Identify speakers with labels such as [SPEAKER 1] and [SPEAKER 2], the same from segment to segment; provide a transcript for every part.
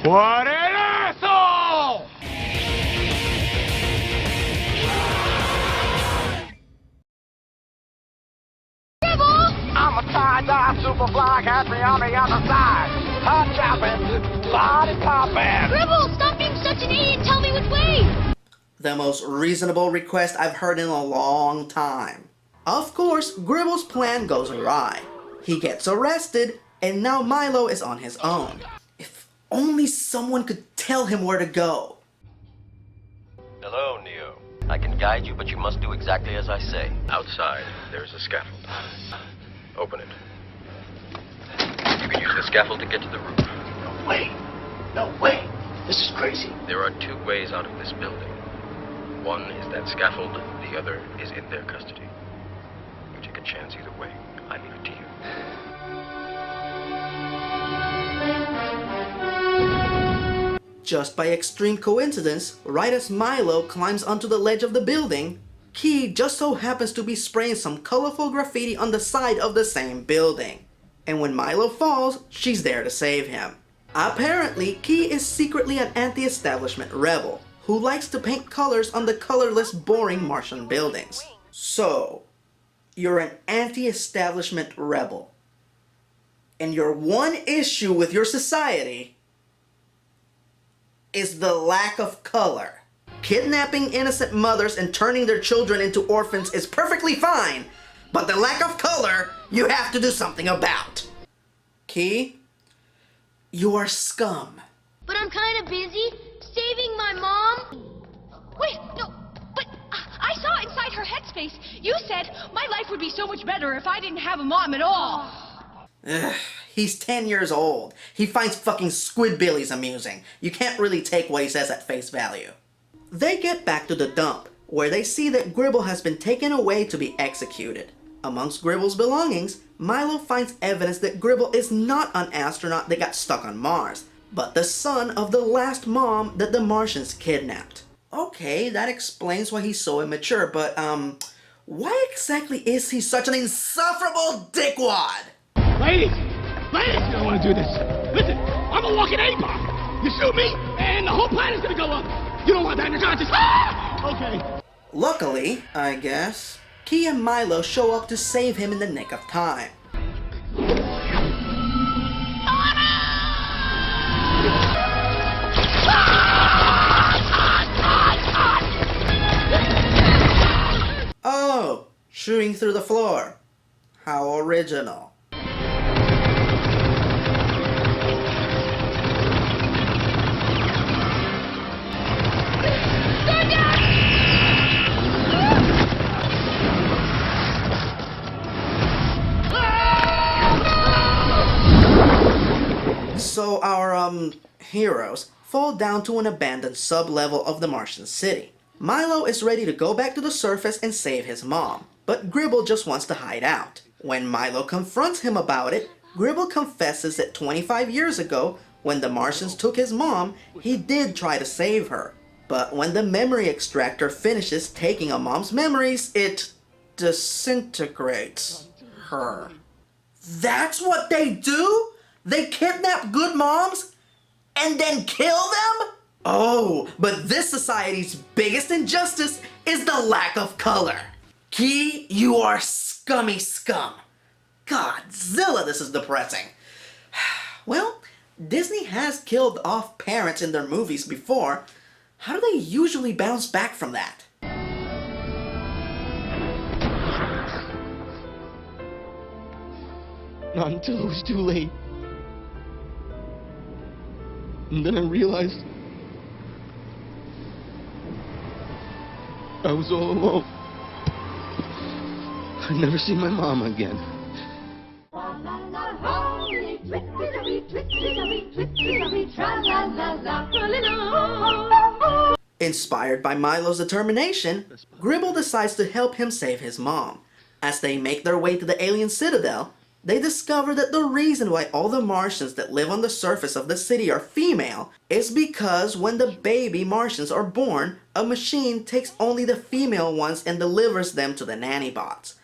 [SPEAKER 1] What an asshole! I'm a tie-dye superfly, catch me on the other side. Hot chopping, body popping.
[SPEAKER 2] Gribble, stop being such an idiot and tell me which way!
[SPEAKER 3] The most reasonable request I've heard in a long time. Of course, Gribble's plan goes awry. He gets arrested, and now Milo is on his own. If only someone could tell him where to go.
[SPEAKER 4] Hello, Neo. I can guide you, but you must do exactly as I say. Outside, there's a scaffold. Open it. You can use the scaffold to get to the roof.
[SPEAKER 1] No way. No way. This is crazy.
[SPEAKER 4] There are two ways out of this building. One is that scaffold, the other is in their custody. You take a chance either way. I leave it to you.
[SPEAKER 3] Just by extreme coincidence, right as Milo climbs onto the ledge of the building, Key just so happens to be spraying some colorful graffiti on the side of the same building. And when Milo falls, she's there to save him. Apparently, Key is secretly an anti-establishment rebel who likes to paint colors on the colorless, boring Martian buildings. So, you're an anti-establishment rebel. And your one issue with your society is the lack of color. Kidnapping innocent mothers and turning their children into orphans is perfectly fine, but the lack of color, you have to do something about. Key, you are scum.
[SPEAKER 2] But I'm kind of busy saving my mom.
[SPEAKER 5] Wait, no, but I saw inside her headspace. You said my life would be so much better if I didn't have a mom at all.
[SPEAKER 3] Ugh, he's 10 years old. He finds fucking Squidbillies amusing. You can't really take what he says at face value. They get back to the dump, where they see that Gribble has been taken away to be executed. Amongst Gribble's belongings, Milo finds evidence that Gribble is not an astronaut that got stuck on Mars, but the son of the last mom that the Martians kidnapped. Okay, that explains why he's so immature, but why exactly is he such an insufferable dickwad?
[SPEAKER 1] Ladies, you don't want to do this. Listen, I'm a walking ape bomb. You shoot me, and the whole planet's gonna go up. You don't want that in your conscience. Ah! Okay.
[SPEAKER 3] Luckily, I guess, Key and Milo show up to save him in the nick of time. Oh, shooting through the floor. How original. So our, heroes fall down to an abandoned sub-level of the Martian city. Milo is ready to go back to the surface and save his mom, but Gribble just wants to hide out. When Milo confronts him about it, Gribble confesses that 25 years ago, when the Martians took his mom, he did try to save her. But when the memory extractor finishes taking a mom's memories, it disintegrates her. That's what they do? They kidnap good moms and then kill them? Oh, but this society's biggest injustice is the lack of color. Key, you are scummy scum. Godzilla, this is depressing. Well, Disney has killed off parents in their movies before. How do they usually bounce back from that?
[SPEAKER 6] Not until it was too late. And then I realized I was all alone. I'd never see my mom again.
[SPEAKER 3] Inspired by Milo's determination, Gribble decides to help him save his mom. As they make their way to the alien citadel, they discover that the reason why all the Martians that live on the surface of the city are female is because when the baby Martians are born, a machine takes only the female ones and delivers them to the nannybots.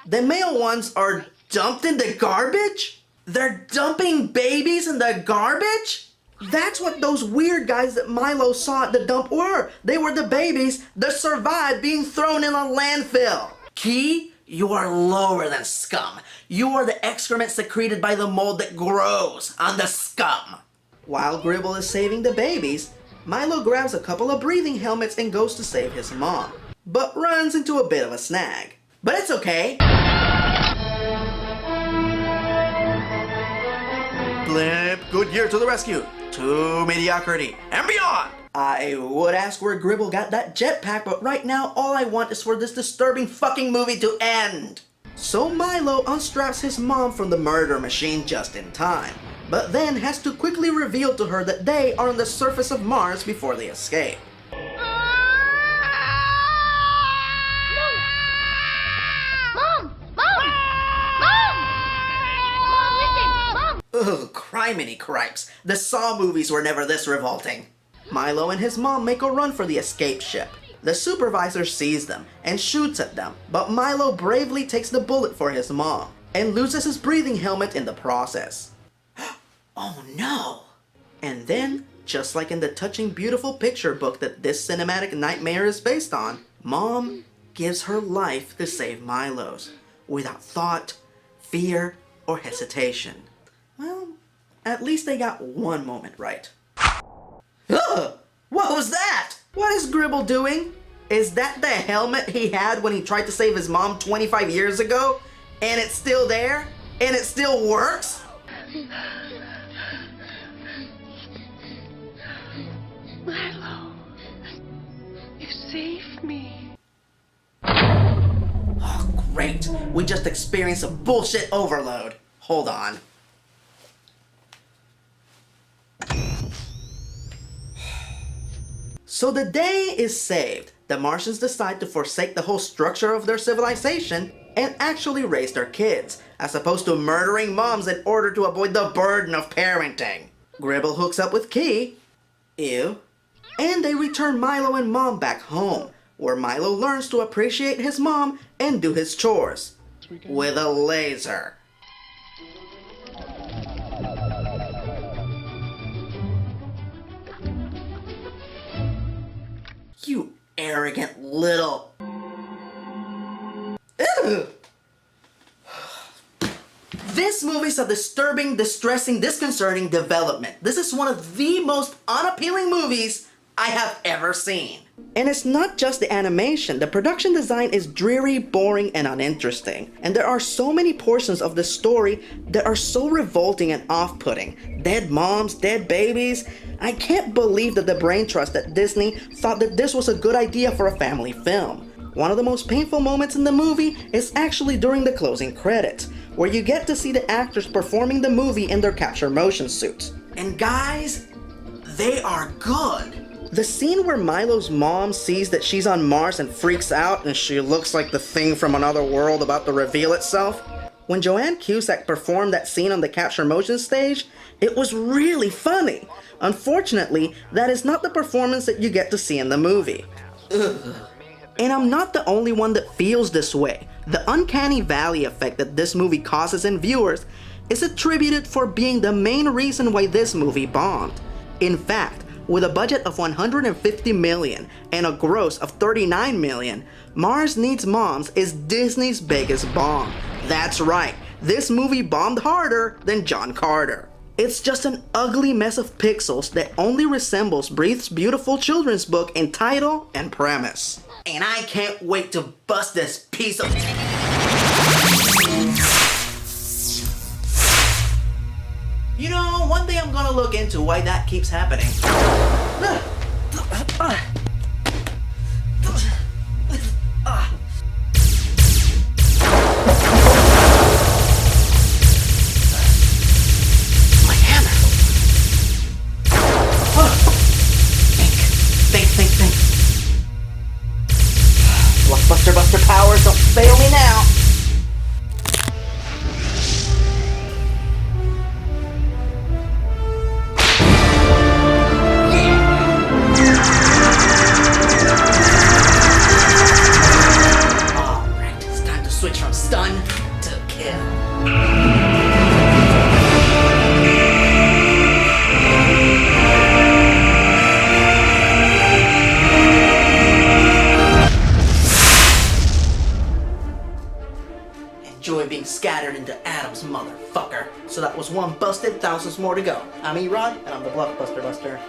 [SPEAKER 3] The male ones are dumped in the garbage? They're dumping babies in the garbage? That's what those weird guys that Milo saw at the dump were. They were the babies that survived being thrown in a landfill. Key, you are lower than scum. You are the excrement secreted by the mold that grows on the scum. While Gribble is saving the babies, Milo grabs a couple of breathing helmets and goes to save his mom, but runs into a bit of a snag. But it's okay. Blimp, Goodyear to the rescue. To mediocrity and beyond. I would ask where Gribble got that jetpack, but right now all I want is for this disturbing fucking movie to end. So Milo unstraps his mom from the murder machine just in time, but then has to quickly reveal to her that they are on the surface of Mars before they escape. Ugh, criminy cripes. The Saw movies were never this revolting. Milo and his mom make a run for the escape ship. The supervisor sees them and shoots at them, but Milo bravely takes the bullet for his mom and loses his breathing helmet in the process. Oh no! And then, just like in the touching, beautiful picture book that this cinematic nightmare is based on, Mom gives her life to save Milo's, without thought, fear, or hesitation. Well, at least they got one moment right. Ugh! What was that? What is Gribble doing? Is that the helmet he had when he tried to save his mom 25 years ago? And it's still there? And it still works?
[SPEAKER 5] Milo, you saved me.
[SPEAKER 3] Oh, great. We just experienced a bullshit overload. Hold on. So the day is saved. The Martians decide to forsake the whole structure of their civilization and actually raise their kids, as opposed to murdering moms in order to avoid the burden of parenting. Gribble hooks up with Key. Ew. And they return Milo and Mom back home, where Milo learns to appreciate his mom and do his chores. With a laser. You arrogant little... Ew. This movie's a disturbing, distressing, disconcerting development. This is one of the most unappealing movies I have ever seen. And it's not just the animation. The production design is dreary, boring, and uninteresting. And there are so many portions of the story that are so revolting and off-putting. Dead moms, dead babies. I can't believe that the brain trust at Disney thought that this was a good idea for a family film. One of the most painful moments in the movie is actually during the closing credits, where you get to see the actors performing the movie in their capture motion suits. And guys, they are good. The scene where Milo's mom sees that she's on Mars and freaks out and she looks like the thing from another world about to reveal itself. When Joanne Cusack performed that scene on the capture motion stage, it was really funny. Unfortunately, that is not the performance that you get to see in the movie. Ugh. And I'm not the only one that feels this way. The uncanny valley effect that this movie causes in viewers is attributed for being the main reason why this movie bombed. In fact, with a budget of $150 million and a gross of $39 million, Mars Needs Moms is Disney's biggest bomb. That's right, this movie bombed harder than John Carter. It's just an ugly mess of pixels that only resembles Breathe's beautiful children's book in title and premise. And I can't wait to bust this piece of... You know, one day I'm gonna look into why that keeps happening. My hammer! Think. Blockbuster powers, don't fail me now! Alright, it's time to switch from stun to kill. enjoy being scattered into atoms, motherfucker. So that was one busted, thousands more to go. I'm Erod, and I'm the Blockbuster Buster.